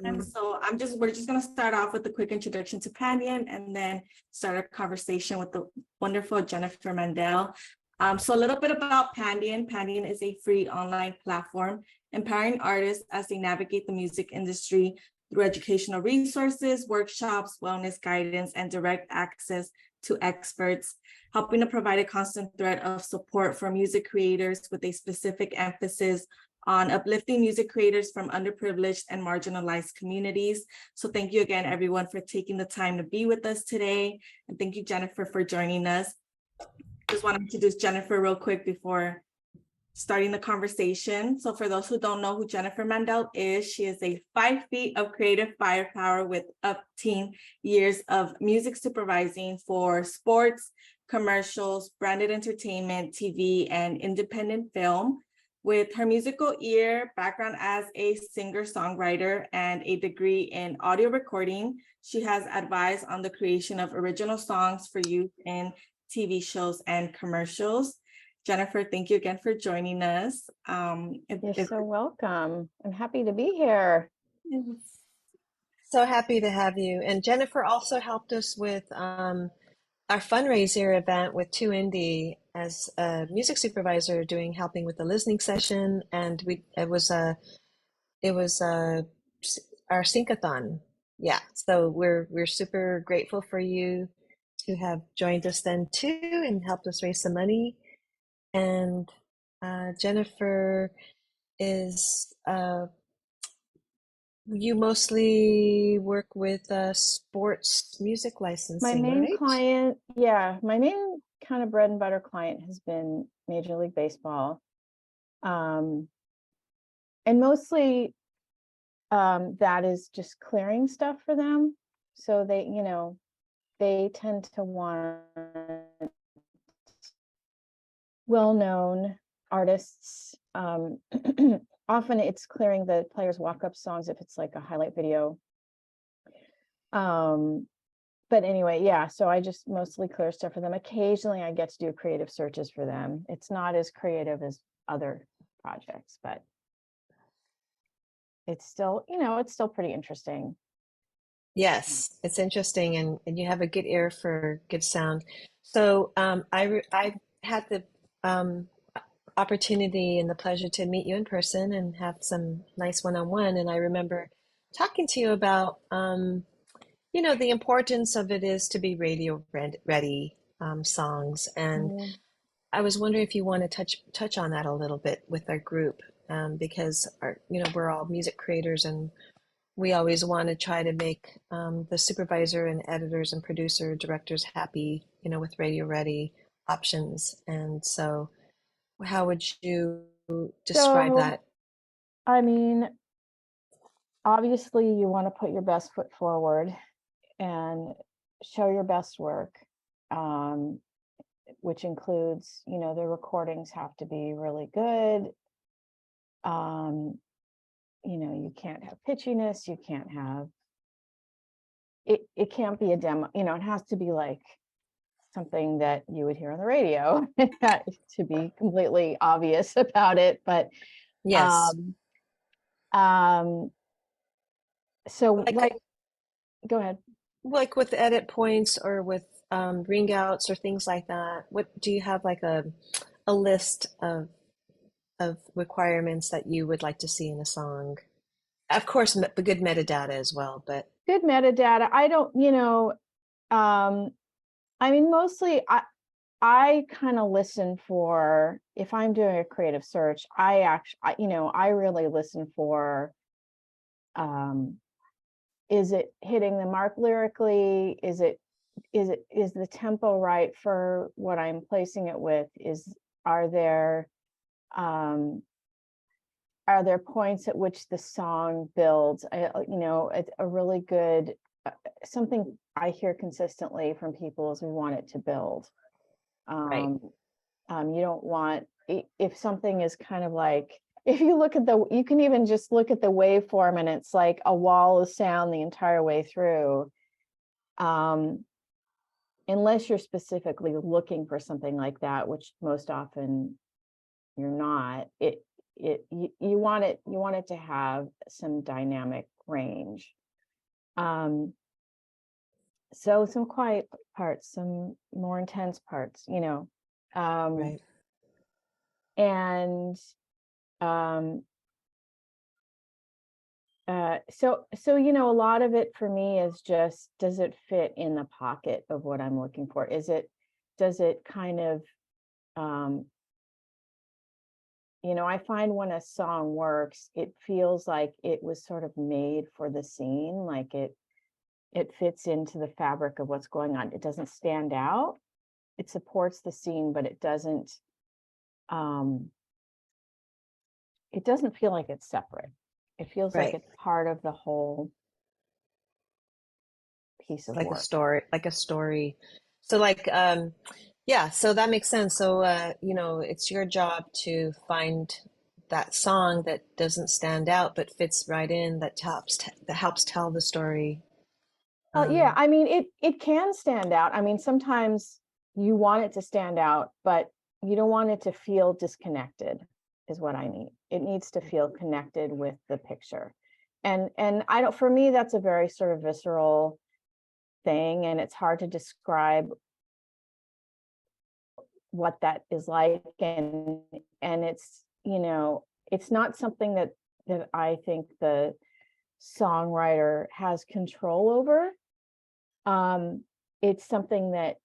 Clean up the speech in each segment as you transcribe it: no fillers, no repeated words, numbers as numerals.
And so we're just going to start off with a quick introduction to Pandion and then start a conversation with the wonderful Jennifer Mandel. So a little bit about Pandion. Pandion is a free online platform empowering artists as they navigate the music industry through educational resources, workshops, wellness guidance, and direct access to experts, helping to provide a constant thread of support for music creators with a specific emphasis on uplifting music creators from underprivileged and marginalized communities. So thank you again, everyone, for taking the time to be with us today. And thank you, Jennifer, for joining us. Just want to introduce Jennifer real quick before starting the conversation. So for those who don't know who Jennifer Mandel is, she is a 5 feet of creative firepower with 18 years of music supervising for sports, commercials, branded entertainment, TV, and independent film. With her musical ear, background as a singer-songwriter, and a degree in audio recording, she has advised on the creation of original songs for use in TV shows and commercials. Jennifer, thank you again for joining us. You're so welcome. I'm happy to be here. So happy to have you. And Jennifer also helped us with our fundraiser event with 2Indie as a music supervisor, helping with the listening session, and it was our syncathon. Yeah, so we're super grateful for you to have joined us then too and helped us raise some money. And Jennifer is you mostly work with sports music licensing. My main right? client, my main kind of bread and butter client has been Major League Baseball. And mostly that is just clearing stuff for them. So they tend to want well-known artists. Often it's clearing the players' walk-up songs if it's like a highlight video. But anyway, yeah, so I just mostly clear stuff for them. Occasionally I get to do creative searches for them. It's not as creative as other projects, but it's still, it's still pretty interesting. Yes, it's interesting, and you have a good ear for good sound. So I had the opportunity and the pleasure to meet you in person and have some nice one-on-one. And I remember talking to you about the importance of it is to be radio ready songs. And I was wondering if you want to touch on that a little bit with our group, because we're all music creators, and we always want to try to make the supervisor and editors and producer directors happy, with radio ready options. And so how would you describe that? I mean, obviously you want to put your best foot forward and show your best work, which includes, the recordings have to be really good. You can't have pitchiness, you can't have it can't be a demo, it has to be like something that you would hear on the radio to be completely obvious about it. But yes, so go ahead. Like with edit points or with ring outs or things like that, what do you have, like a list of requirements that you would like to see in a song? Of course, the good metadata as well, but good metadata. I don't, mostly I kind of listen for, if I'm doing a creative search, I really listen for, is it hitting the mark lyrically? Is the tempo right for what I'm placing it with? Are there points at which the song builds? A really good, something I hear consistently from people is we want it to build. right. You don't want, if something is kind of like, if you look at you can even just look at the waveform and it's like a wall of sound the entire way through. Unless you're specifically looking for something like that, which most often you're not, you want it to have some dynamic range. So some quiet parts, some more intense parts, you know. Right. And so you know, a lot of it for me is just, does it fit in the pocket of what I'm looking for? Does it kind of, you know, I find when a song works, it feels like it was sort of made for the scene, like it fits into the fabric of what's going on. It doesn't stand out. It supports the scene, but it doesn't feel like it's separate. It feels like Right. it's part of the whole piece of Like a work. story, like a story. So like, yeah, so that makes sense. So, you know, it's your job to find that song that doesn't stand out but fits right in, that helps tell the story. Oh yeah, I mean, it can stand out. I mean, sometimes you want it to stand out, but you don't want it to feel disconnected, is what I need. It needs to feel connected with the picture. And I don't, for me, that's a very sort of visceral thing, and it's hard to describe what that is like. And it's, you know, it's not something that I think the songwriter has control over. It's something that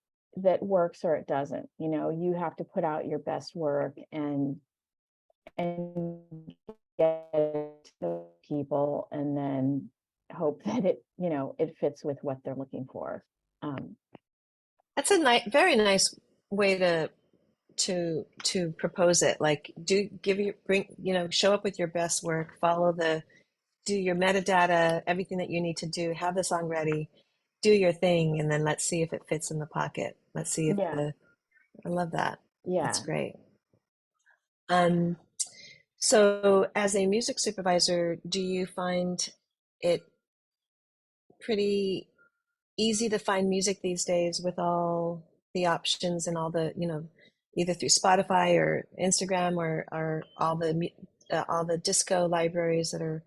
works or it doesn't. You know, you have to put out your best work and get it to the people, and then hope that it, you know, it fits with what they're looking for. That's a very nice way to propose it. Like, you know, show up with your best work, do your metadata, everything that you need to do, have the song ready, do your thing, and then let's see if it fits in the pocket. Let's see if Yeah, I love that. That's yeah. great. Um, so as a music supervisor, do you find it pretty easy to find music these days with all the options and all the, you know, either through Spotify or Instagram or all the disco libraries that are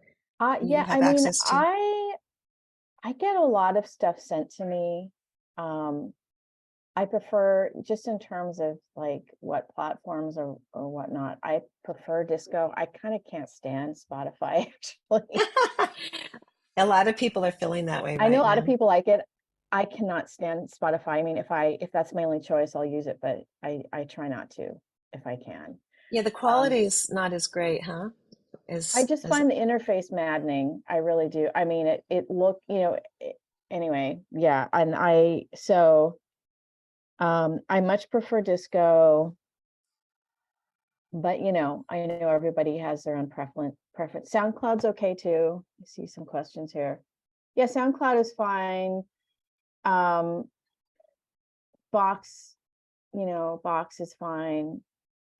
you Yeah, have I mean, access to? I get a lot of stuff sent to me. I prefer, just in terms of like what platforms or whatnot, I prefer disco. I kind of can't stand Spotify, actually. A lot of people are feeling that way I know right a lot of now. people like it. I cannot stand Spotify. I mean, if that's my only choice, I'll use it, but I try not to if I can. Yeah, the Um, quality is not as great, huh? I As just find the interface maddening. I really do. I mean, you know, anyway, yeah. And I much prefer disco, but you know, I know everybody has their own preference. SoundCloud's okay too. I see some questions here. Yeah, SoundCloud is fine. Um, Box, you know, Box is fine.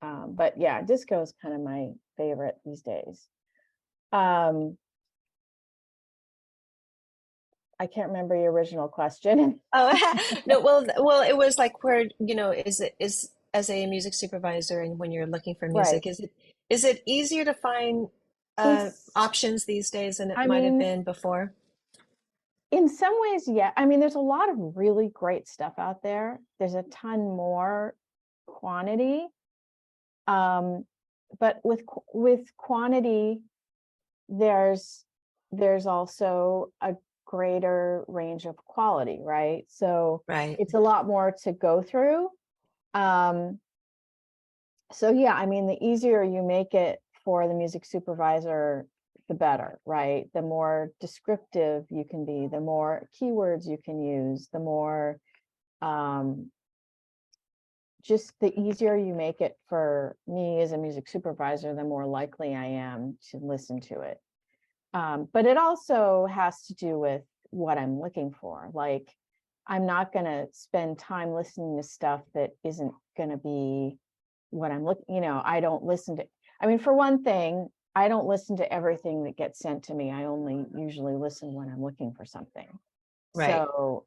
But yeah, disco is kind of my favorite these days. Um, I can't remember your original question. Oh, no, well, it was like where, you know, is as a music supervisor and when you're looking for Right. music, is it easier to find In, options these days than it I might have mean, been before? in some ways, yeah. I mean, there's a lot of really great stuff out there. There's a ton more quantity. But with quantity, there's also a greater range of quality, right? So Right. it's a lot more to go through. Um, so yeah, I mean, the easier you make it for the music supervisor, the better, right? The more descriptive you can be, the more keywords you can use, the more just the easier you make it for me as a music supervisor, the more likely I am to listen to it. But it also has to do with what I'm looking for. Like, I'm not going to spend time listening to stuff that isn't going to be what I'm looking, you know, I don't listen to, I mean, for one thing, I don't listen to everything that gets sent to me. I only usually listen when I'm looking for something. Right.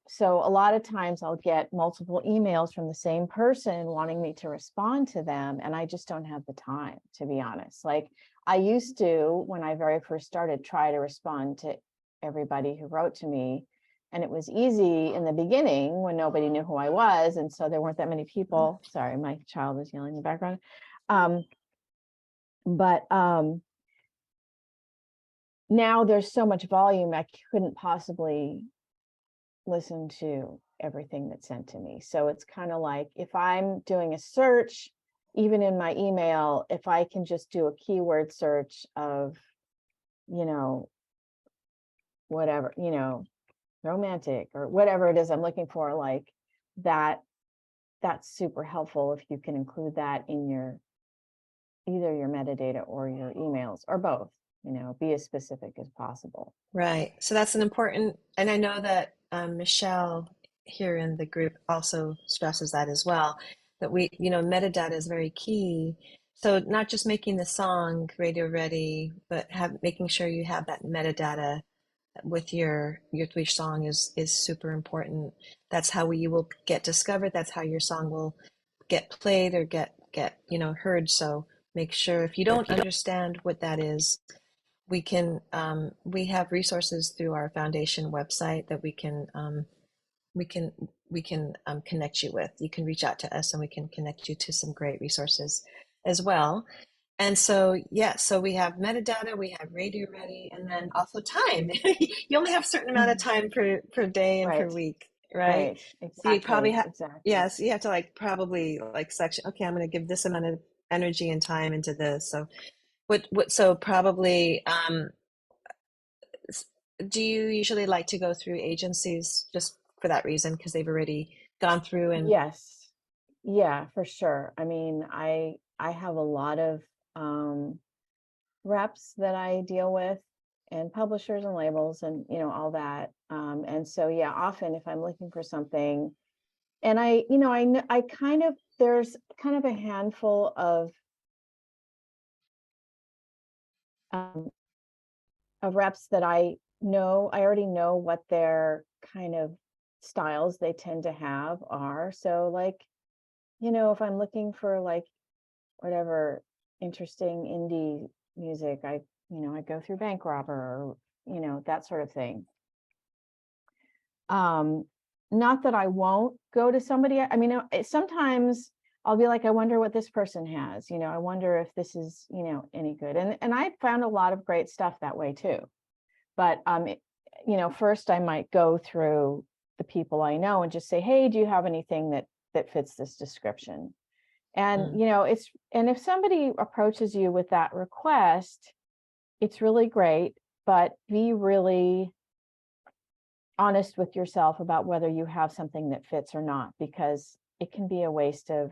So a lot of times I'll get multiple emails from the same person wanting me to respond to them, and I just don't have the time, to be honest. Like, I used to, when I very first started, try to respond to everybody who wrote to me. And it was easy in the beginning when nobody knew who I was. And so there weren't that many people. Sorry, my child is yelling in the background. But now there's so much volume, I couldn't possibly listen to everything that's sent to me. So it's kind of like if I'm doing a search, even in my email, if I can just do a keyword search of, you know, whatever, you know, romantic or whatever it is I'm looking for, like that, that's super helpful if you can include that in your either your metadata or your emails or both, you know, be as specific as possible. Right. So that's an important, and I know that Michelle here in the group also stresses that as well, that we, you know, metadata is very key. So not just making the song radio ready, but making sure you have that metadata with your song is super important. That's how you will get discovered. That's how your song will get played or get you know heard. So make sure if you don't understand what that is, we have resources through our foundation website that we can connect you with. You can reach out to us and we can connect you to some great resources as well. And so, yeah, so we have metadata, we have radio ready, and then also time. You only have a certain amount of time per day and per Right, week, right? right, So you probably exactly, have, exactly. yeah, so you have to like probably like section, okay, I'm going to give this amount of energy and time into this. So so probably, do you usually like to go through agencies just for that reason? Because they've already gone through and, Yes, yeah, for sure. I mean, I have a lot of reps that I deal with and publishers and labels and, you know, all that. And so, yeah, often if I'm looking for something and you know, I kind of, there's kind of a handful um, of reps that I already know what their kind of styles they tend to have are. So like, you know, if I'm looking for like whatever interesting indie music, you know, I go through Bank Robber or, you know, that sort of thing. Not that I won't go to somebody. I mean, sometimes I'll be like, I wonder what this person has, you know, I wonder if this is, you know, any good. And I found a lot of great stuff that way too. But you know, first I might go through the people I know and just say, hey, do you have anything that fits this description? And you know, and if somebody approaches you with that request, it's really great, but be really honest with yourself about whether you have something that fits or not, because it can be a waste of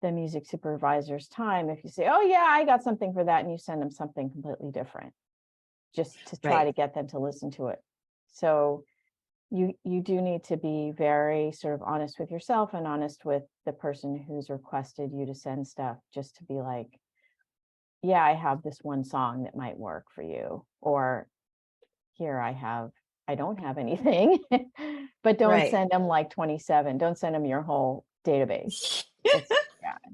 the music supervisor's time if you say, oh yeah, I got something for that, and you send them something completely different just to try to right. get them to listen to it. So you do need to be very sort of honest with yourself and honest with the person who's requested you to send stuff, just to be like, yeah, I have this one song that might work for you, or here I don't have anything. But don't Right. send them like 27, don't send them your whole database. It's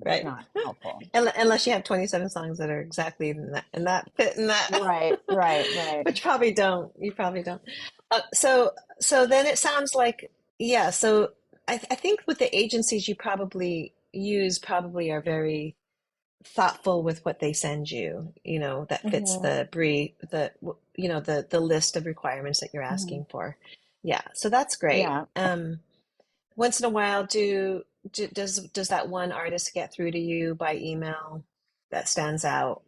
Right. not helpful. Unless you have 27 songs that are exactly in that fit in that, Right, right, right. which probably don't. You probably don't. So then it sounds like, yeah. So I think with the agencies you probably use probably are very thoughtful with what they send you. You know that fits Mhm, the brief, you know the list of requirements that you're mhm. asking for. Yeah. So that's great. Yeah, Once in a while, does that one artist get through to you by email that stands out?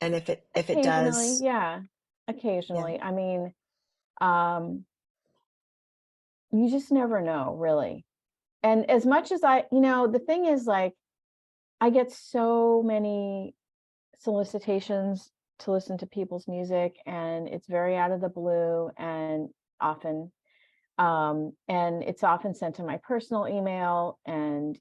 And if it occasionally, does, yeah, yeah, occasionally. I mean, um, you just never know, really. And as much as you know, the thing is, like, I get so many solicitations to listen to people's music, and it's very out of the blue, and often, and it's often sent to my personal email, and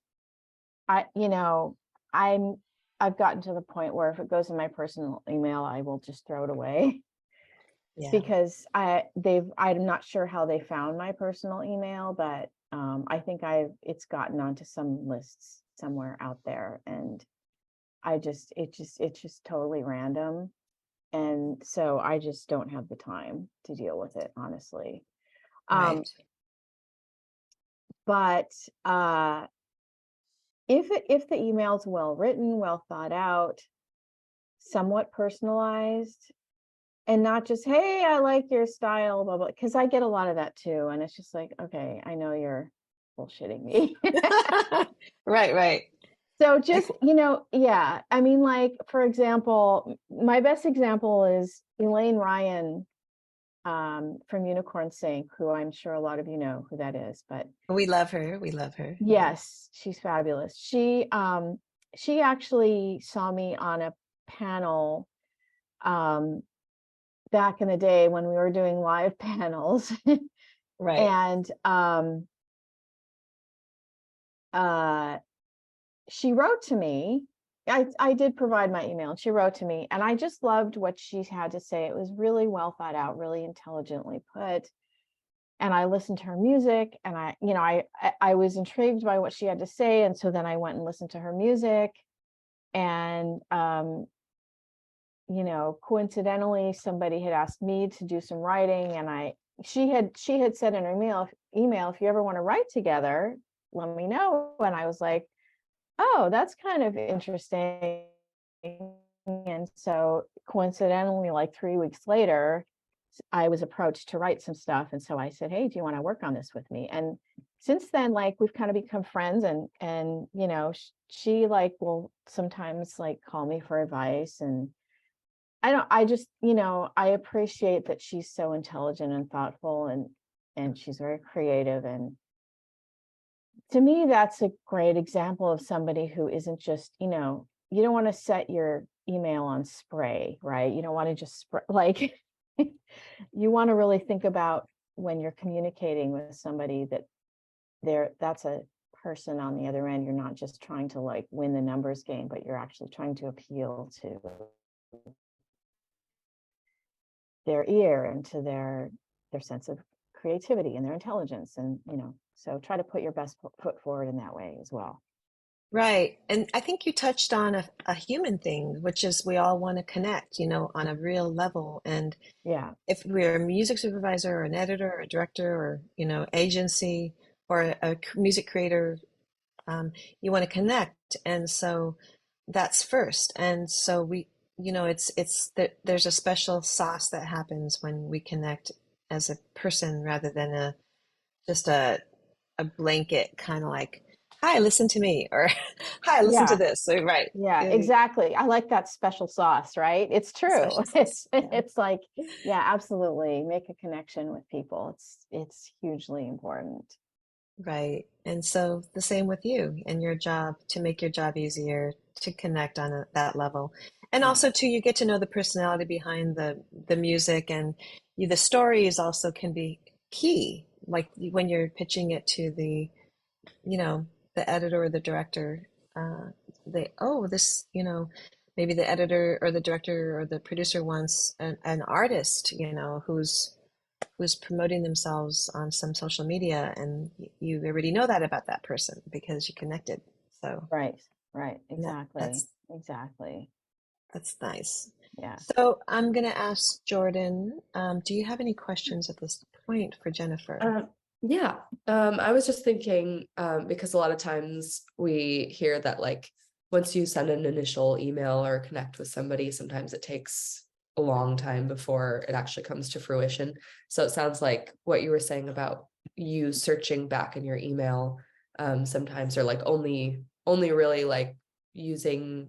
you know, I'm, I've gotten to the point where if it goes in my personal email, I will just throw it away yeah, because I'm not sure how they found my personal email, but I think it's gotten onto some lists somewhere out there, and it's just totally random. And so I just don't have the time to deal with it, honestly. Right. But if the email's well written, well thought out, somewhat personalized, and not just, hey, I like your style, blah blah, because I get a lot of that too, and it's just like, okay, I know you're bullshitting me. Right, right. So just, yeah, I mean, like, for example, my best example is Elaine Ryan, from Unicorn Sync, who I'm sure a lot of you know who that is, but We love her. We love her. yes, she's fabulous. She actually saw me on a panel back in the day when we were doing live panels. Right. And she wrote to me. I did provide my email, and she wrote to me, and I just loved what she had to say. It was really well thought out, really intelligently put. And I listened to her music, and I was intrigued by what she had to say, and so then I went and listened to her music. And coincidentally, somebody had asked me to do some writing, and she had said in her email, if you ever want to write together, let me know. And I was like, oh, that's kind of interesting. And so coincidentally, like 3 weeks later, I was approached to write some stuff. And so I said, hey, do you want to work on this with me? And since then, like, we've kind of become friends, and she like will sometimes like call me for advice. And I just, I appreciate that she's so intelligent and thoughtful, and she's very creative. And to me, that's a great example of somebody who isn't just, you don't want to set your email on spray, right? You don't want to just spray, like, you want to really think about when you're communicating with somebody that that's a person on the other end. You're not just trying to like win the numbers game, but you're actually trying to appeal to their ear and to their sense of creativity and their intelligence. And so try to put your best foot forward in that way as well. Right. And I think you touched on a human thing, which is we all want to connect, on a real level. And Yeah. if we're a music supervisor or an editor or a director or, agency or a music creator, you want to connect. And so that's first. And so there's a special sauce that happens when we connect as a person rather than just a blanket kind of like, hi, listen to me, or hi, listen to Yeah. this. So, right. Yeah, exactly. I like that special sauce, right? It's true. Special sauce. Yeah. It's like, yeah, absolutely. Make a connection with people. It's hugely important. Right. And so the same with you and your job, to make your job easier to connect on that level. And Yeah. also too, you get to know the personality behind the music, and the stories also can be key. Like when you're pitching it to the editor or the director, maybe the editor or the director or the producer wants an artist, who's promoting themselves on some social media, and you already know that about that person because you connected. So Right. Exactly. that's Exactly. nice. Yeah. So I'm going to ask Jordan, do you have any questions at this point for Jennifer? Yeah, I was just thinking, because a lot of times we hear that like once you send an initial email or connect with somebody, sometimes it takes a long time before it actually comes to fruition. So it sounds like what you were saying about you searching back in your email, sometimes, or like only really like using,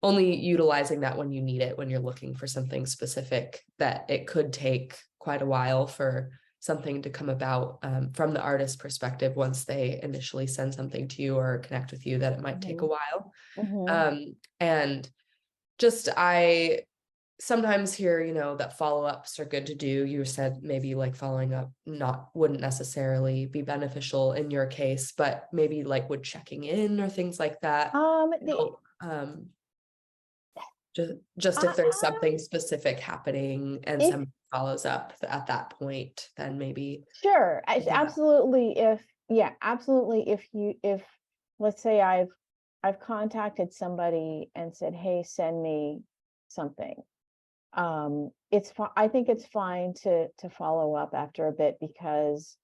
only utilizing that when you need it, when you're looking for something specific, that it could take quite a while for something to come about, from the artist's perspective. Once they initially send something to you or connect with you, that it might take a while. And just, I sometimes hear, that follow-ups are good to do. You said maybe like following up wouldn't necessarily be beneficial in your case, but maybe like would checking in or things like that. Just if there's something specific happening and somebody follows up at that point, then maybe. Sure. Absolutely. Absolutely. If let's say I've contacted somebody and said, hey, send me something. I think it's fine to follow up after a bit because,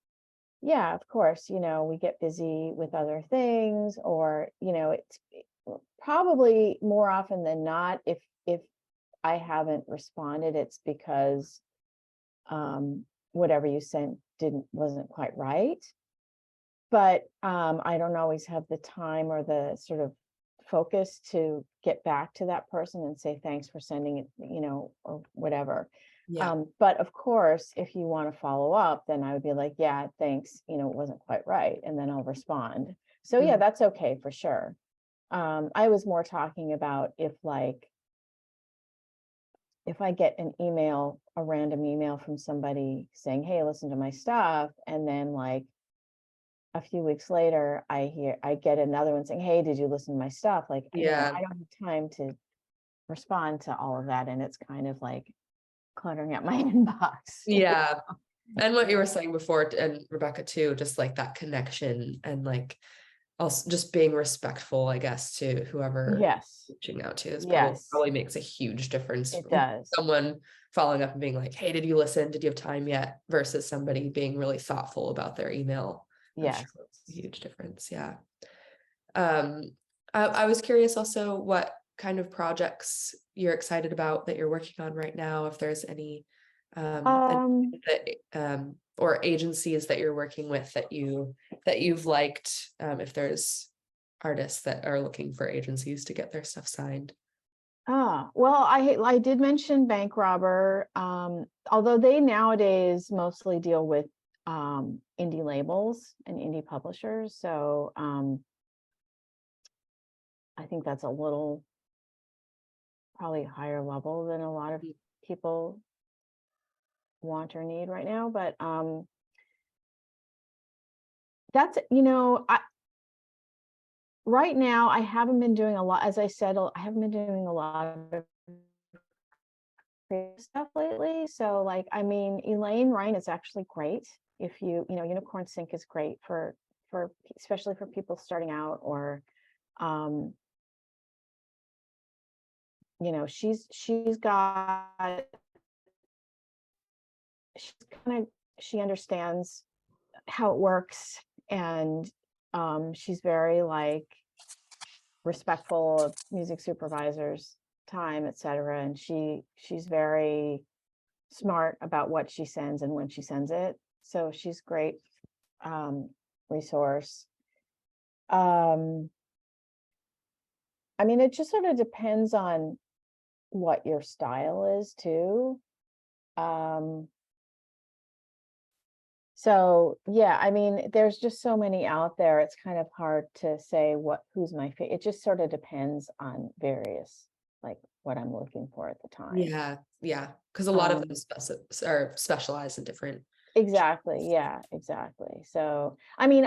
yeah, of course, we get busy with other things, or, it's probably more often than not, if I haven't responded, it's because whatever you sent wasn't quite right. But I don't always have the time or the sort of focus to get back to that person and say thanks for sending it, or whatever. Yeah. But of course, if you want to follow up, then I would be like, yeah, thanks, it wasn't quite right, and then I'll respond. So yeah, Mhm. that's okay for sure. I was more talking about if I get a random email from somebody saying, hey, listen to my stuff, and then like a few weeks later, I get another one saying, hey, did you listen to my stuff? Like, Yeah. I don't have time to respond to all of that. And it's kind of like cluttering up my inbox. Yeah. And what you were saying before, and Rebecca too, just like that connection and like also just being respectful, I guess, to whoever Yes. reaching out to is Yes. probably makes a huge difference. It does. Someone following up and being like, hey, did you listen? Did you have time yet? Versus somebody being really thoughtful about their email. Yes. Sure that's a huge difference. Yeah. I was curious also what kind of projects you're excited about that you're working on right now, if there's any or agencies that you're working with that you've liked, if there's artists that are looking for agencies to get their stuff signed. Well, I did mention Bank Robber, although they nowadays mostly deal with indie labels and indie publishers. So I think that's a little probably higher level than a lot of people want or need right now. But that's, right now I haven't been doing a lot, as I said, I haven't been doing a lot of creative stuff lately. So like, I mean, Elaine Ryan is actually great. If Unicorn Sync is great for especially for people starting out, or she understands how it works, and she's very like respectful of music supervisors' time, etc. And she's very smart about what she sends and when she sends it. So she's great resource. I mean, it just sort of depends on what your style is too. So yeah, I mean, there's just so many out there. It's kind of hard to say who's my favorite. It just sort of depends on various, like what I'm looking for at the time. Yeah, because a lot of them are specialized in different. Exactly. Yeah, exactly. So I mean,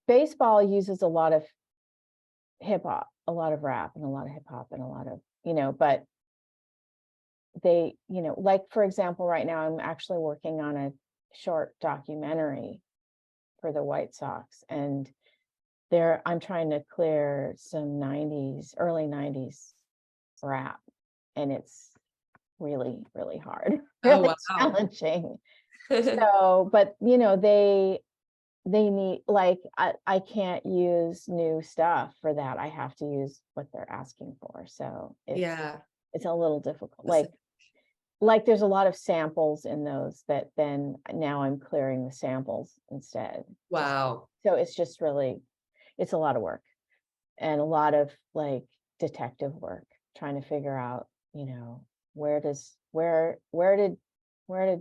baseball uses a lot of hip hop, a lot of rap, and a lot of hip hop, and a lot of, but they, like, for example, right now I'm actually working on a short documentary for the White Sox, and I'm trying to clear some early 90s rap, and it's really, really hard, really challenging. So, but they need, like, I can't use new stuff for that. I have to use what they're asking for. So it's a little difficult. Like there's a lot of samples in those that then now I'm clearing the samples instead. Wow. So it's just really, it's a lot of work, and a lot of like detective work, trying to figure out, where did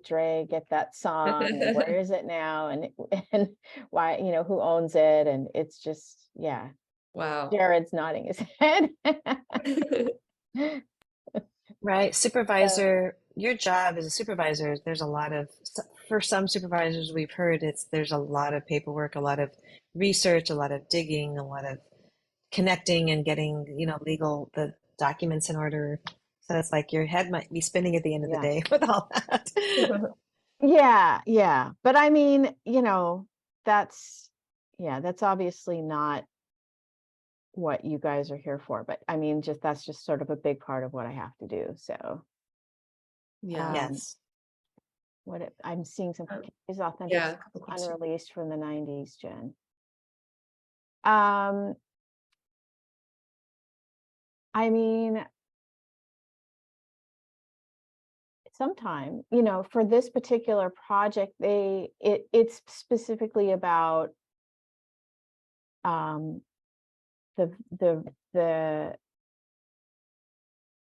Dre get that song, and where is it now, and why, who owns it, and it's just, yeah. Wow. Jared's nodding his head. Right. Supervisor, your job as a supervisor, there's a lot of, for some supervisors we've heard, there's a lot of paperwork, a lot of research, a lot of digging, a lot of connecting and getting, the documents in order. So it's like your head might be spinning at the end of the day with all that. Yeah. But I mean, that's obviously not what you guys are here for. But I mean, that's just sort of a big part of what I have to do. So Yeah. Yes. I'm seeing some Um, is authentic yeah, a couple questions. unreleased from the 90s, Jen. I mean, sometime, for this particular project, it's specifically about the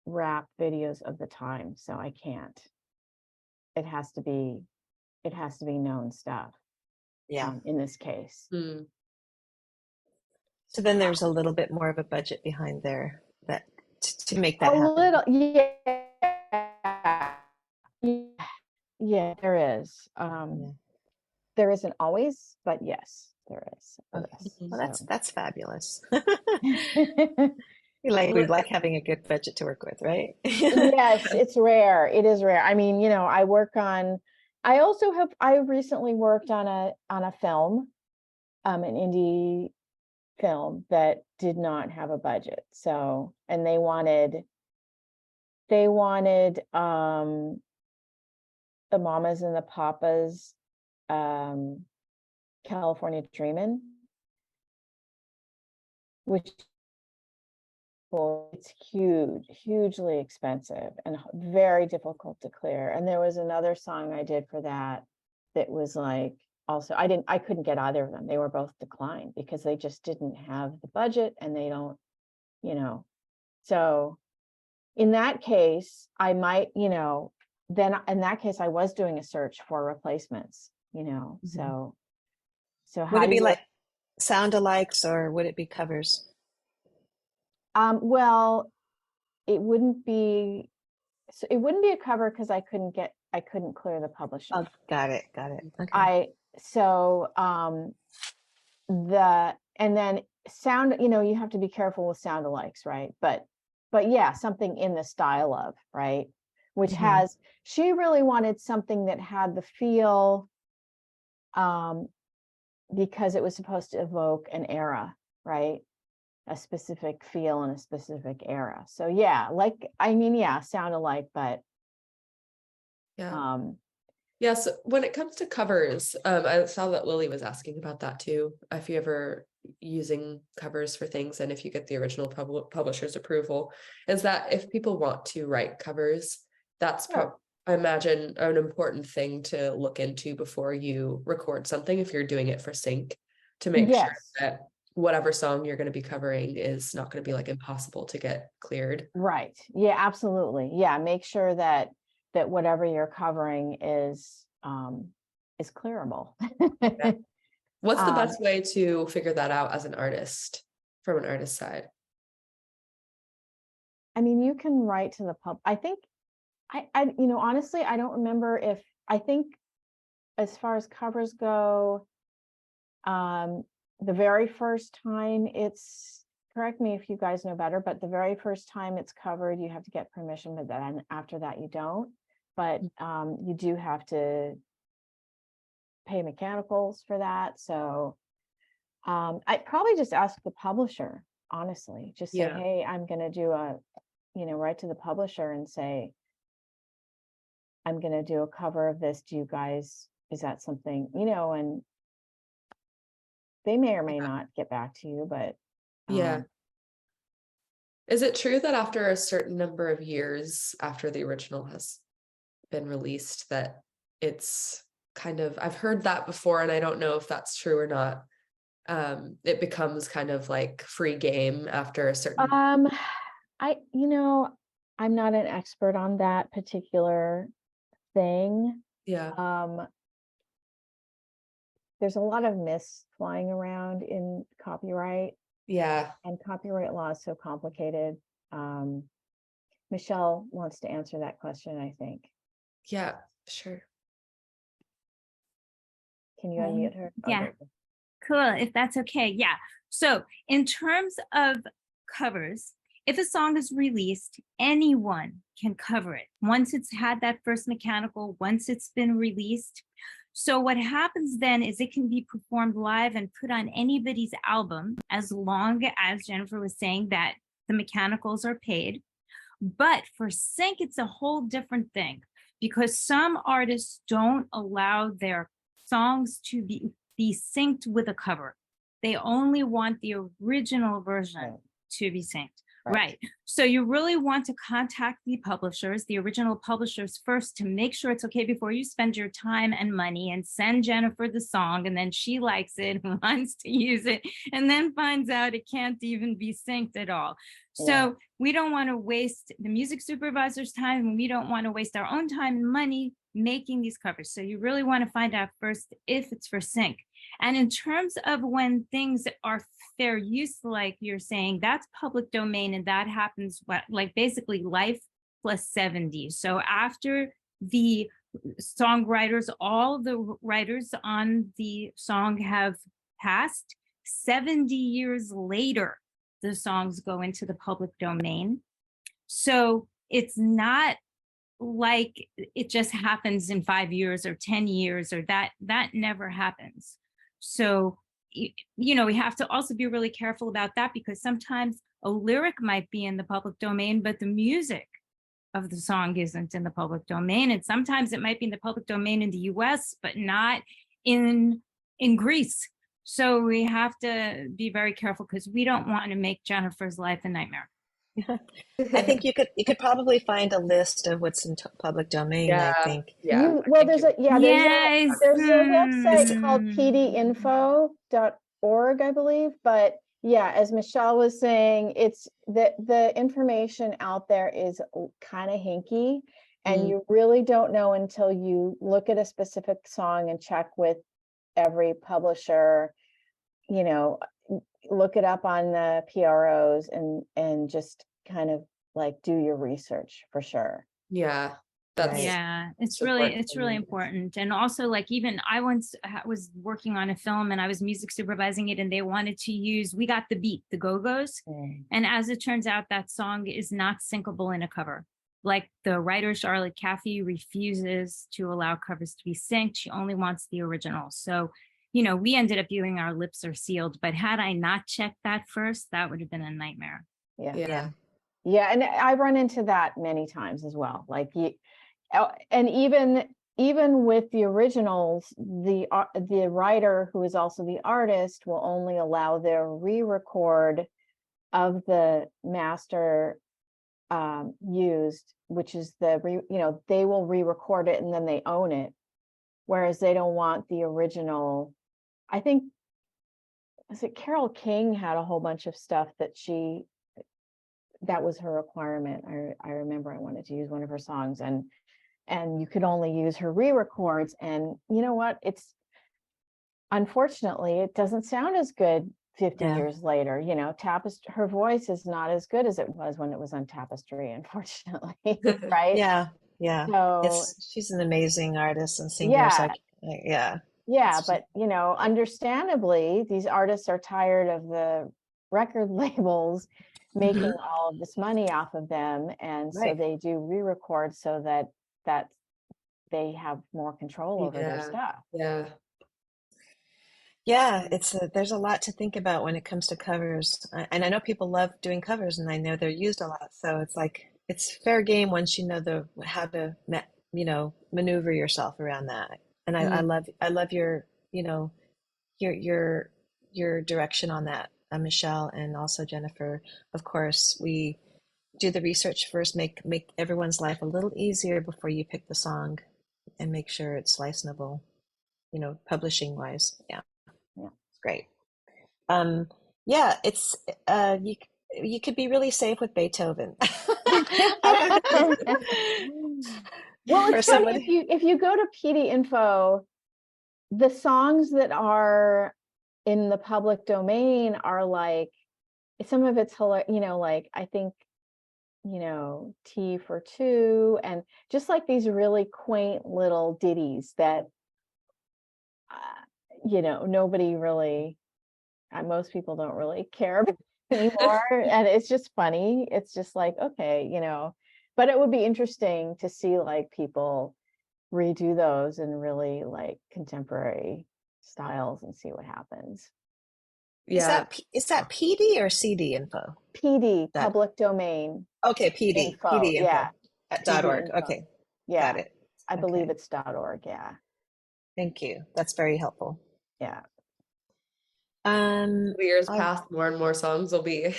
rap videos of the time. So I can't. It has to be known stuff. Yeah. In this case. Mm. So then there's a little bit more of a budget behind there that to make that A happen. little, yeah, there is. There isn't always, but yes, there is. Okay. Yes. Well, that's fabulous. So. We like having a good budget to work with, right? Yes, it's rare. It is rare. I mean, I recently worked on a film, an indie film that did not have a budget. So, and they wanted the Mamas and the Papas, California Dreamin', which it's hugely expensive and very difficult to clear. And there was another song I did for that was like, also, I couldn't get either of them. They were both declined because they just didn't have the budget, and they don't, so in that case, I might, then in that case, I was doing a search for replacements, so Would how it do be you, like sound alikes, or would it be covers? well, it wouldn't be a cover because I couldn't clear the publishing. Oh, got it. Okay. And then sound, you have to be careful with sound alikes, right? But yeah, something in the style of, right? Which she really wanted something that had the feel, because it was supposed to evoke an era, right? A specific feel in a specific era. So yeah, sound alike, but yeah, so when it comes to covers, I saw that Lily was asking about that too. If you ever using covers for things, and if you get the original publisher's approval, is that if people want to write covers, that's I imagine an important thing to look into before you record something, if you're doing it for sync, to make sure that whatever song you're going to be covering is not going to be like impossible to get cleared. Right. Yeah, absolutely. Yeah. Make sure that whatever you're covering is clearable. Yeah. What's the best way to figure that out as an artist, from an artist side? I mean, you can write to the pub. I think honestly, I don't remember I think as far as covers go, the very first time correct me if you guys know better, but the very first time it's covered, you have to get permission, but then after that you don't. But you do have to pay mechanicals for that. So I'd probably just ask the publisher, honestly, just say, hey, I'm going to do write to the publisher and say, I'm going to do a cover of this. Is that something, and they may or may not get back to you, but is it true that after a certain number of years after the original has been released, that it's kind of, I've heard that before, and I don't know if that's true or not, it becomes kind of like free game after a certain I'm not an expert on that particular thing. There's a lot of myths flying around in copyright. And copyright law is so complicated. Michelle wants to answer that question, I think. Yeah, sure. Can you unmute her? Yeah. Okay. Cool, if that's okay. Yeah. So in terms of covers, if a song is released, anyone can cover it. Once it's had that first mechanical, once it's been released, So what happens then is it can be performed live and put on anybody's album, as long as Jennifer was saying that the mechanicals are paid. But for sync, it's a whole different thing, because some artists don't allow their songs to be synced with a cover. They only want the original version to be synced. Right. So you really want to contact the publishers, the original publishers first, to make sure it's okay before you spend your time and money and send Jennifer the song, and then she likes it and wants to use it, and then finds out it can't even be synced at all. So we don't want to waste the music supervisor's time, and we don't want to waste our own time and money making these covers. So you really want to find out first if it's for sync. And in terms of when things are fair use, like you're saying, that's public domain, and that happens like basically life plus 70. So after the songwriters, all the writers on the song have passed, 70 years later, the songs go into the public domain. So it's not like it just happens in 5 years or 10 years, or that never happens. So, you know, we have to also be really careful about that, because sometimes a lyric might be in the public domain, but the music of the song isn't in the public domain. And sometimes it might be in the public domain in the US, but not in Greece. So we have to be very careful, because we don't want to make Jennifer's life a nightmare. I think you could probably find a list of what's in public domain. I think. Well, there's a website called pdinfo.org, I believe. But yeah, as Michelle was saying, it's the information out there is kind of hinky, and you really don't know until you look at a specific song and check with every publisher, you know, look it up on the PROs and just kind of like do your research for sure. Yeah. It's really important. And also, like, even I once was working on a film and I was music supervising it, and they wanted to use We Got the Beat, the Go-Go's. And as it turns out, that song is not syncable in a cover. Like, the writer Charlotte Caffey refuses to allow covers to be synced. She only wants the original. So, you know, we ended up viewing our lips are sealed, but had I not checked that first, that would have been a nightmare. Yeah. And I run into that many times as well. Like, and even with the originals, the writer, who is also the artist, will only allow their re-record of the master used, which is they will re-record it and then they own it, whereas they don't want the original. I think, was it Carole King had a whole bunch of stuff that was her requirement. I remember I wanted to use one of her songs, and you could only use her re-records. And you know what? Unfortunately, it doesn't sound as good 50 years later. You know, her voice is not as good as it was when it was on Tapestry, unfortunately. Right? Yeah. So she's an amazing artist and singer. But you know, understandably, these artists are tired of the record labels making all of this money off of them, and so they do re-record so that they have more control over their stuff. There's a lot to think about when it comes to covers, and I know people love doing covers, and I know they're used a lot. So it's like, it's fair game once you know how to maneuver yourself around that. And I love your your direction on that, Michelle, and also Jennifer. Of course, we do the research first, make everyone's life a little easier before you pick the song, and make sure it's licensable, publishing wise. It's great. It's you could be really safe with Beethoven. Well, it's funny, if you go to PD Info, the songs that are in the public domain are like, some of it's like, I think, T for Two, and just like these really quaint little ditties that nobody really, most people don't really care about anymore. And it's just funny. It's just like, okay, but it would be interesting to see like people redo those in really like contemporary styles and see what happens. Yeah. Is that PD or CD info? PD, That- public domain Okay, PD info. PD info Yeah, at PD .org. info. Okay, Yeah, got it. I believe Okay. it's .org. Yeah, Thank you. That's very helpful. yeah. The years I- past, more and more songs will be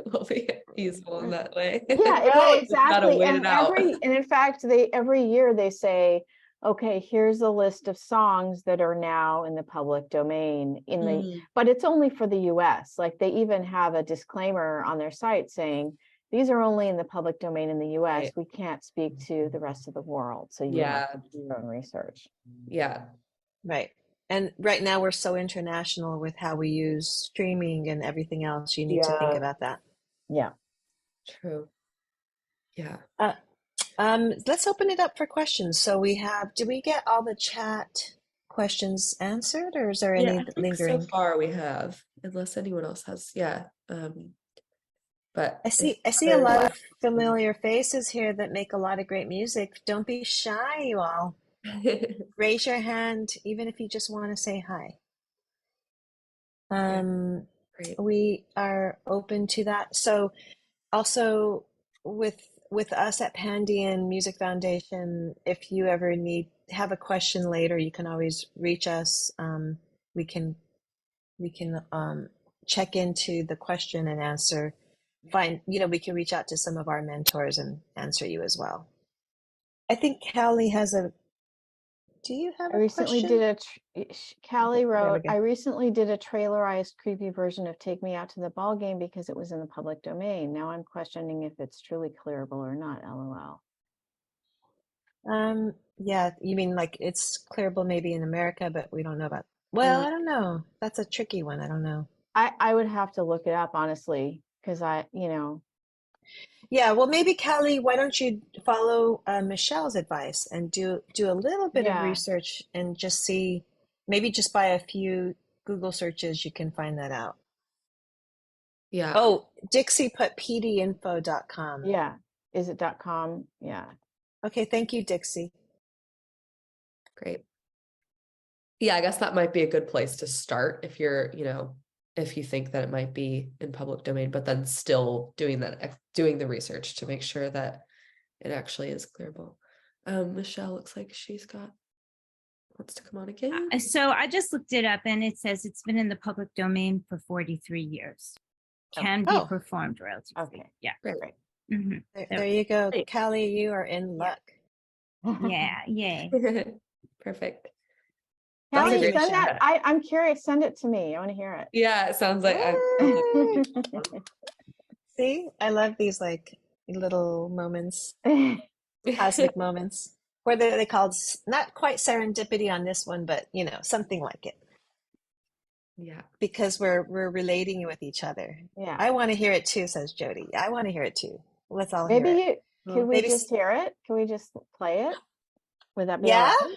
will be useful in that way. Yeah, Right. well, Just gotta exactly. wait And it out. in fact, every year they say, okay, here's a list of songs that are now in the public domain but it's only for the US. Like they even have a disclaimer on their site saying, these are only in the public domain in the US. Right. We can't speak to the rest of the world. So you have to do your own research. Yeah. Right. And right now we're so international with how we use streaming and everything else. You need to think Yeah. about that. Yeah. True. Yeah. Let's open it up for questions. So did we get all the chat questions answered, or is there Yeah, any I think lingering? so far we have, unless anyone else has. Yeah. But I see a lot of familiar faces here that make a lot of great music. Don't be shy, you all. Raise your hand, even if you just want to say hi. Great. We are open to that. So also with us at Pandion Music Foundation, if you ever have a question later, you can always reach us. We can check into the question and answer. We can reach out to some of our mentors and answer you as well. I think Callie has do you have I a recently question? Callie wrote, go. I recently did a trailerized creepy version of Take Me Out to the Ball Game because it was in the public domain. Now I'm questioning if it's truly clearable or not, LOL. Yeah, you mean like it's clearable maybe in America, but we don't know about, well, I don't know. That's a tricky one. I don't know. I would have to look it up, honestly, because Yeah, well, maybe Callie, why don't you follow Michelle's advice and do a little bit of Yeah. research and just see, maybe just by a few Google searches, you can find that out. Yeah. Oh, Dixie put pdinfo.com. Yeah. Is it .com? Yeah. Okay, thank you, Dixie. Great. Yeah, I guess that might be a good place to start if you're, if you think that it might be in public domain, but then still doing the research to make sure that it actually is clearable. Michelle looks like wants to come on again. So I just looked it up and it says it's been in the public domain for 43 years. Can be performed relatively. Okay. Yeah. Great. Mhm. There you go. Great. Callie, you are in luck. Yeah. Yay. Perfect. Callie, That's a great send that. chat. I'm curious. Send it to me. I want to hear it. Yeah, it sounds like See, I love these like little moments, cosmic moments. What are they called? Not quite serendipity on this one, but something like it. Yeah. Because we're relating with each other. Yeah. I want to hear it too, says Jody. I want to hear it too. Let's all hear it. Could we just hear it? Can we just play it? Would that be all right?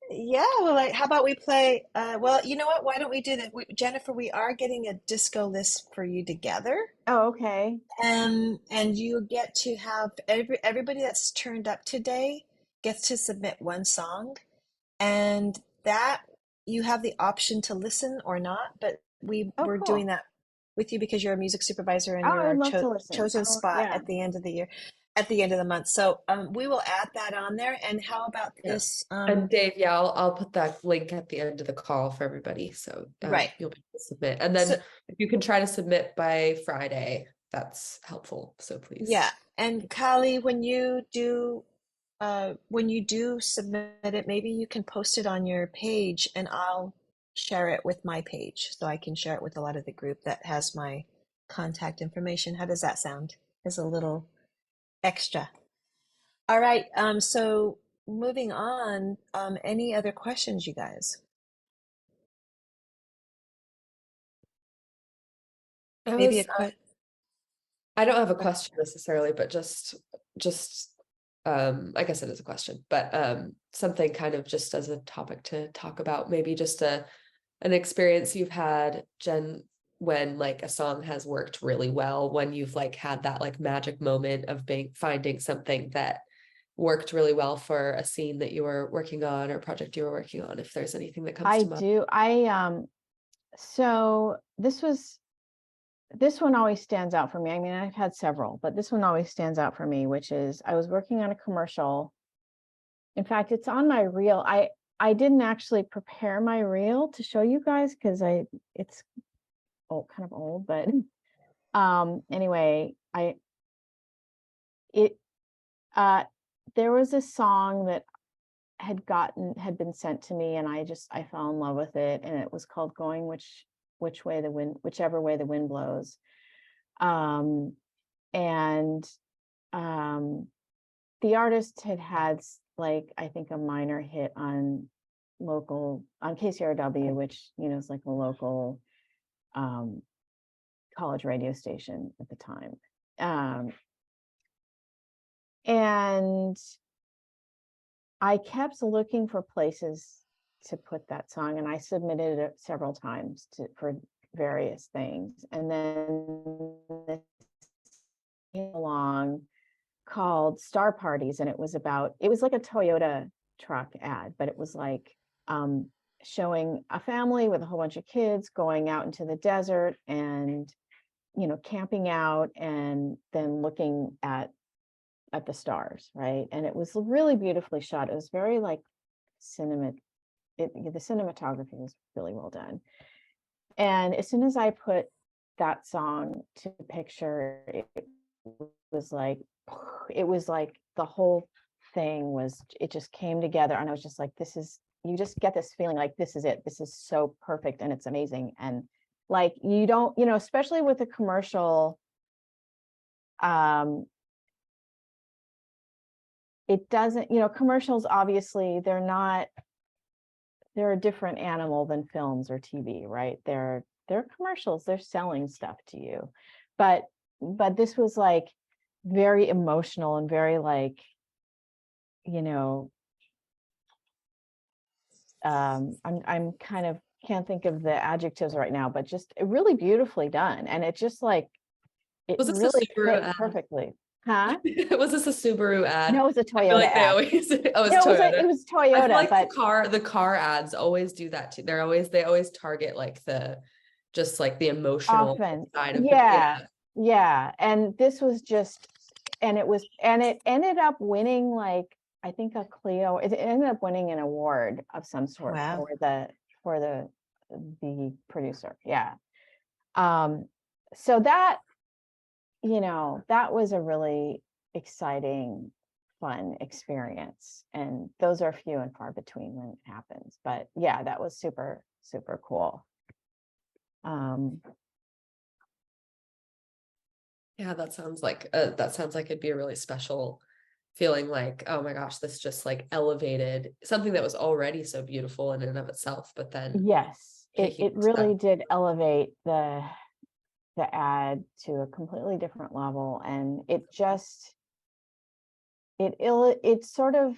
Yeah, well, how about we play? Well, you know what? Why don't we do that? Jennifer, we are getting a disco list for you together. Oh, okay. And you get to have everybody that's turned up today gets to submit one song, and that you have the option to listen or not. But we're cool. doing that with you because you're a music supervisor and you're I'd love to our listen. chosen spot at the end of the year. At the end of the month. So we will add that on there. And how about this? And Dave, I'll put that link at the end of the call for everybody. So right. You'll be able to submit. And then if you can try to submit by Friday, that's helpful. So please. Yeah. And Callie, when you do submit it, maybe you can post it on your page and I'll share it with my page. So I can share it with a lot of the group that has my contact information. How does that sound? As a little extra. All right. So moving on, any other questions, you guys? Maybe I don't have a question necessarily, but just I guess it is a question, but something kind of just as a topic to talk about, maybe just an experience you've had, Jen, when like a song has worked really well, when you've like had that like magic moment of finding something that worked really well for a scene that you were working on or project you were working on, if there's anything that comes I to mind. do. So this one always stands out for me. I mean, I've had several, but this one always stands out for me, which is I was working on a commercial. In fact, it's on my reel. I didn't actually prepare my reel to show you guys because it's kind of old, but anyway, there was a song that had been sent to me, and I fell in love with it, and it was called Going Whichever Way the Wind Blows. And the artist had like, I think, a minor hit on KCRW, which, you know, is like a local college radio station at the time. And I kept looking for places to put that song, and I submitted it several times for various things. And then this came along called Star Parties, and it was like a Toyota truck ad, but it was like showing a family with a whole bunch of kids going out into the desert and, you know, camping out and then looking at the stars, right? And it was really beautifully shot. It was very like the cinematography was really well done. And as soon as I put that song to picture, it was like the whole thing it just came together, and I was just like, you just get this feeling like this is it. This is so perfect and it's amazing. And like, you don't, you know, especially with a commercial, it doesn't, you know, commercials, obviously they're a different animal than films or TV, right? They're commercials, they're selling stuff to you. But this was like very emotional and very like, you know, I'm kind of can't think of the adjectives right now, but just really beautifully done. And it just like, it Was this a really Subaru fit ad? perfectly. Huh? Was this a Subaru ad? No, it was a I feel Toyota like they ad. always, oh, it's No, Toyota. it was I feel Toyota, like but the car ads always do that too. They always target like just like the emotional often, side of yeah. And this was just, and it ended up winning, like, I think a Clio. It ended up winning an award of some sort Wow. for the producer. Yeah. So that, you know, that was a really exciting, fun experience, and those are few and far between when it happens. But yeah, that was super, super cool. Yeah, that sounds like it'd be a really special feeling, like, oh my gosh, this just like elevated something that was already so beautiful in and of itself, but then Yes, taking it to really that. did elevate the ad to a completely different level, and it just it's sort of,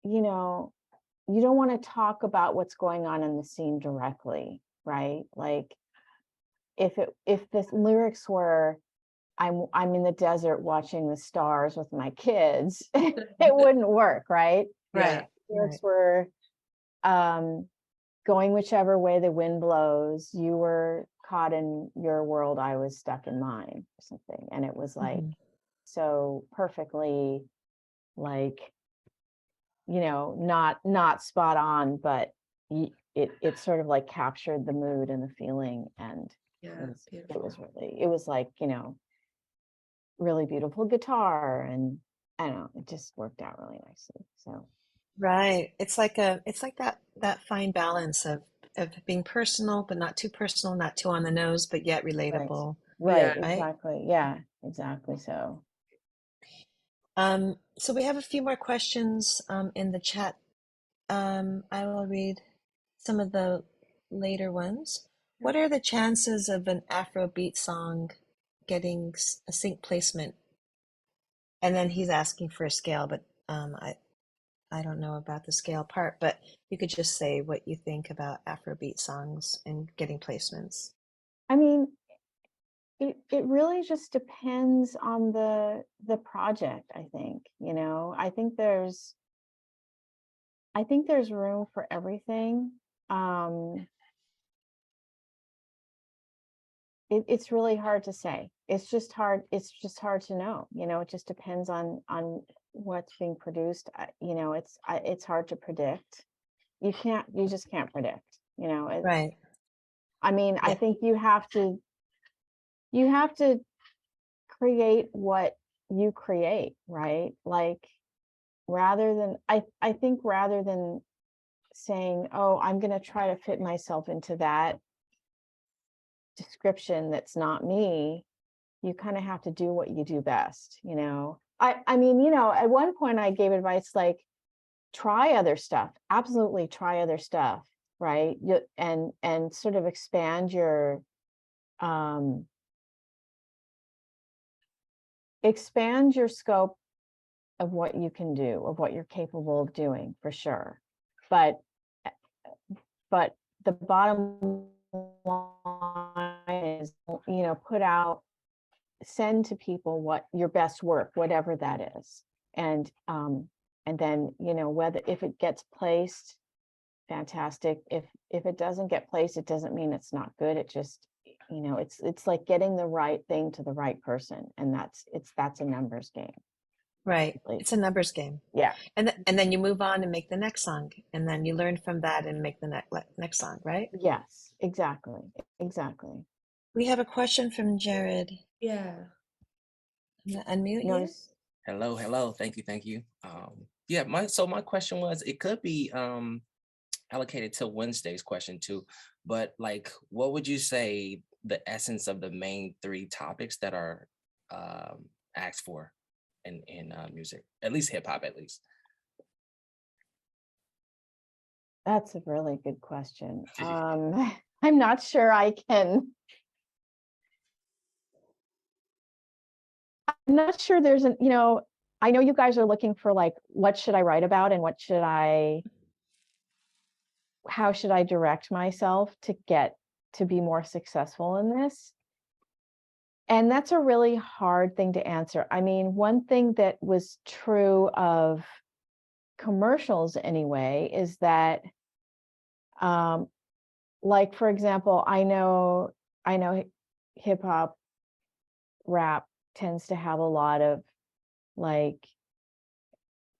you know, you don't want to talk about what's going on in the scene directly, right? Like, if the lyrics were, I'm in the desert watching the stars with my kids, it wouldn't work, right? Yeah. Lyrics were going whichever way the wind blows, you were caught in your world, I was stuck in mine, or something. And it was like so perfectly, like, you know, not spot on, but it sort of like captured the mood and the feeling. And Yeah, it was like, you know, really beautiful guitar, and I don't know, it just worked out really nicely. So Right. It's like that fine balance of being personal, but not too personal, not too on the nose, but yet right, relatable, yeah. right? exactly, yeah, exactly. So So we have a few more questions in the chat. I will read some of the later ones. What are the chances of an Afrobeat song getting a sync placement? And then he's asking for a scale, but I don't know about the scale part, but you could just say what you think about Afrobeat songs and getting placements. I mean, it really just depends on the project, I think, you know. I think there's room for everything. It's really hard to say. It's just hard to know, you know. It just depends on what's being produced. You know, it's hard to predict. You just can't predict, you know. Right. I mean, I Yeah. think you have to create what you create, right? Like, rather than I think rather than saying, oh, I'm going to try to fit myself into that description that's not me, you kind of have to do what you do best, you know. I mean, you know, at one point I gave advice like, try other stuff, absolutely try other stuff, right? And sort of expand your scope of what you can do, of what you're capable of doing, for sure. But the bottom line is, you know, send to people what your best work, whatever that is. And then, you know, if it gets placed, fantastic. If it doesn't get placed, it doesn't mean it's not good. It just, you know, it's like getting the right thing to the right person. And that's a numbers game. Right. Basically. It's a numbers game. Yeah. And then you move on and make the next song, and then you learn from that and make the next song, right? Yes, exactly. Exactly. We have a question from Jared. Yeah. I'm gonna unmute you. Notice. Hello, hello. Thank you. Yeah, my question was, it could be allocated to Wednesday's question too, but like, what would you say the essence of the main three topics that are asked for in music, at least hip hop, at least? That's a really good question. I'm not sure I'm not sure there's you know, I know you guys are looking for like, what should I write about and how should I direct myself to be more successful in this? And that's a really hard thing to answer. I mean, one thing that was true of commercials anyway is that, like, for example, I know hip hop rap tends to have a lot of like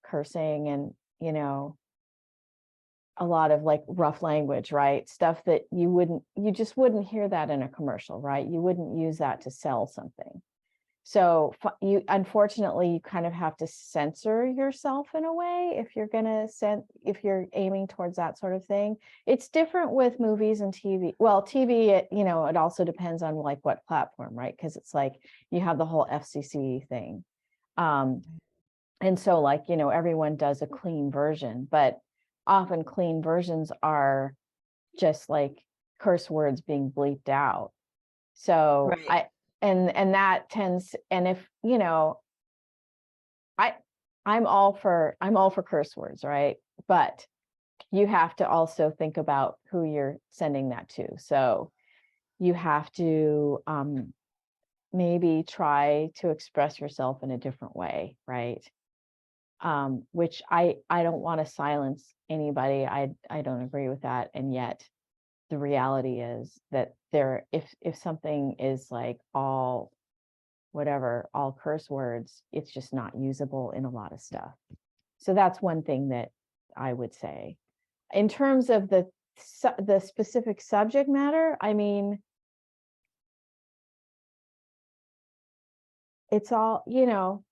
cursing and, you know, a lot of like rough language, right? Stuff that you just wouldn't hear that in a commercial, right? You wouldn't use that to sell something. So unfortunately, you kind of have to censor yourself in a way if you're aiming towards that sort of thing. It's different with movies and TV. Well, TV, you know, it also depends on like what platform, right? Because it's like you have the whole FCC thing. And so like, you know, everyone does a clean version, but often clean versions are just like curse words being bleeped out. So Right. and that tends, and if, you know, I'm all for curse words, right? But you have to also think about who you're sending that to. So you have to maybe try to express yourself in a different way, right? Which I don't want to silence anybody. I don't agree with that. And yet the reality is that if something is like all curse words, it's just not usable in a lot of stuff. So that's one thing that I would say. In terms of the specific subject matter, I mean, it's all, you know,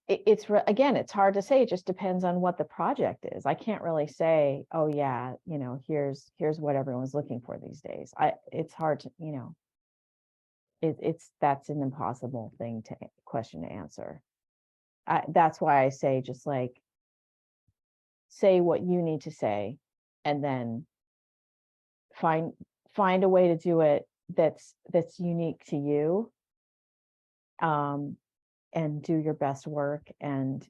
again, it's hard to say. It just depends on what the project is. I can't really say, oh yeah, you know, here's what everyone's looking for these days. It's hard to, you know, that's an impossible question to answer. That's why I say, just like, say what you need to say, and then find a way to do it that's unique to you, and do your best work, and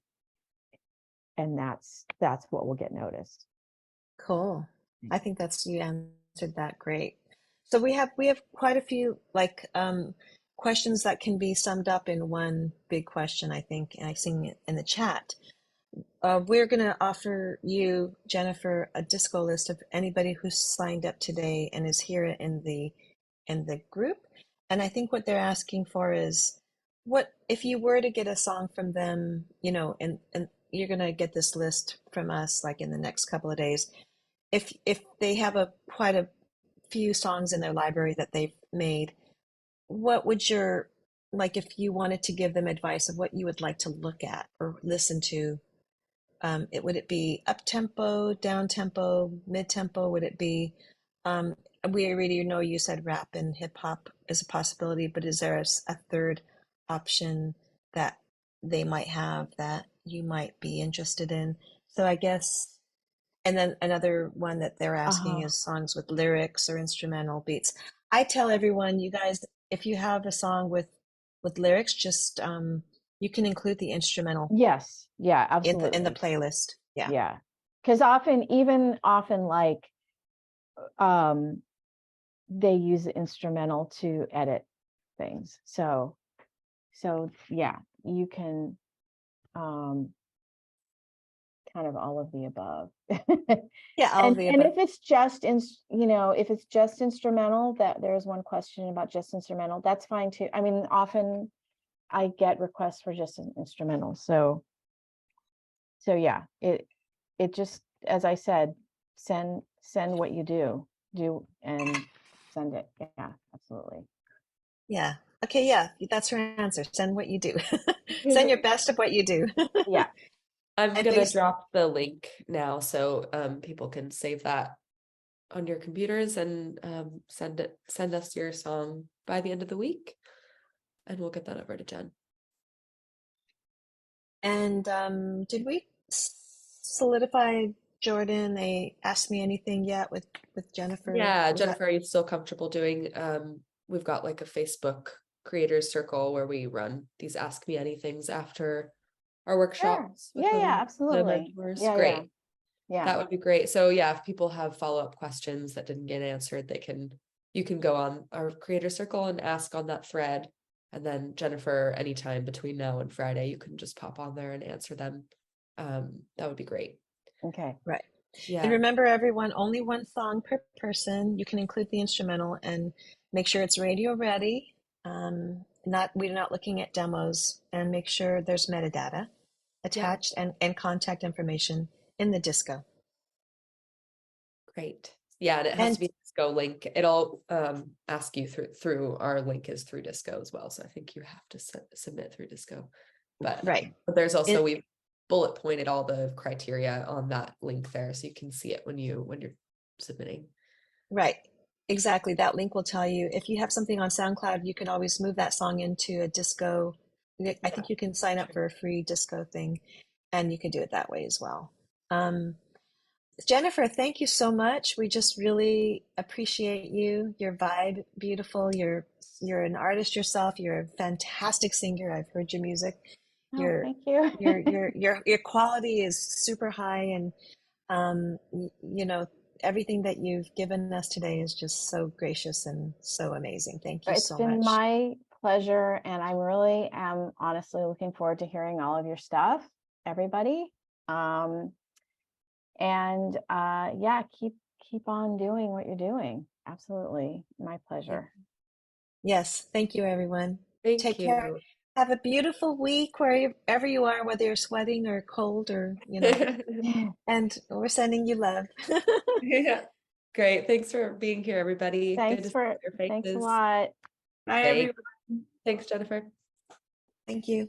that's what will get noticed. Cool. I think you answered that great. So we have quite a few like questions that can be summed up in one big question, I think, and I've seen it in the chat. We're going to offer you, Jennifer, a disco list of anybody who's signed up today and is here in the group. And I think what they're asking for is, what if you were to get a song from them, you know, and you're going to get this list from us like in the next couple of days. If they have quite a few songs in their library that they've made, what would your, like, if you wanted to give them advice of what you would like to look at or listen to, would it be up tempo, down tempo, mid tempo? Would it be, we already know you said rap and hip hop is a possibility, but is there a third option that they might have that you might be interested in? So I guess, and then another one that they're asking is songs with lyrics or instrumental beats. I tell everyone, you guys, if you have a song with lyrics, just you can include the instrumental. Yes. Yeah, absolutely. In the playlist. Yeah. Yeah. Because often like they use the instrumental to edit things. So yeah, you can kind of all of the above. Yeah, all of the and above. if it's just if it's just instrumental, that there's one question about just instrumental, that's fine too. I mean, often I get requests for just an instrumental. So yeah, it just, as I said, send what you do and send it. Yeah, absolutely. Yeah. Okay. Yeah. That's her answer. Send what you do. Send your best of what you do. Yeah. I'm And gonna drop the link now so people can save that on your computers and send us your song by the end of the week, and we'll get that over to Jen. And did we solidify, Jordan, they asked me anything yet with Jennifer? Yeah, Jennifer, are you still comfortable doing we've got like a Facebook creators circle where we run these Ask Me Anythings after our workshops. Sure. Yeah, absolutely. Yeah, great. Yeah. That would be great. So yeah, if people have follow-up questions that didn't get answered, you can go on our creator circle and ask on that thread. And then Jennifer, anytime between now and Friday, you can just pop on there and answer them. That would be great. Okay. Right. Yeah. And remember, everyone, only one song per person. You can include the instrumental and make sure it's radio ready. We're not looking at demos, and make sure there's metadata attached and contact information in the disco. Great. Yeah, and it has to be a disco link. It'll ask you through our link is through disco as well. So I think you have to submit through disco. But there's also we've bullet pointed all the criteria on that link there, so you can see it when you're submitting. Right. Exactly. That link will tell you if you have something on SoundCloud, you can always move that song into a disco. I think you can sign up for a free disco thing, and you can do it that way as well. Jennifer, thank you so much. We just really appreciate you. Your vibe, beautiful. You're an artist yourself. You're a fantastic singer. I've heard your music. Thank you. Your quality is super high, and everything that you've given us today is just so gracious and so amazing. Thank you so much. It's been my pleasure, and I really am honestly looking forward to hearing all of your stuff, everybody. And keep on doing what you're doing. Absolutely. My pleasure. Yes. Thank you, everyone. Take care. Have a beautiful week wherever you are, whether you're sweating or cold or, and we're sending you love. Yeah. Great. Thanks for being here, everybody. Thanks a lot. Bye, everyone. Thanks, Jennifer. Thank you.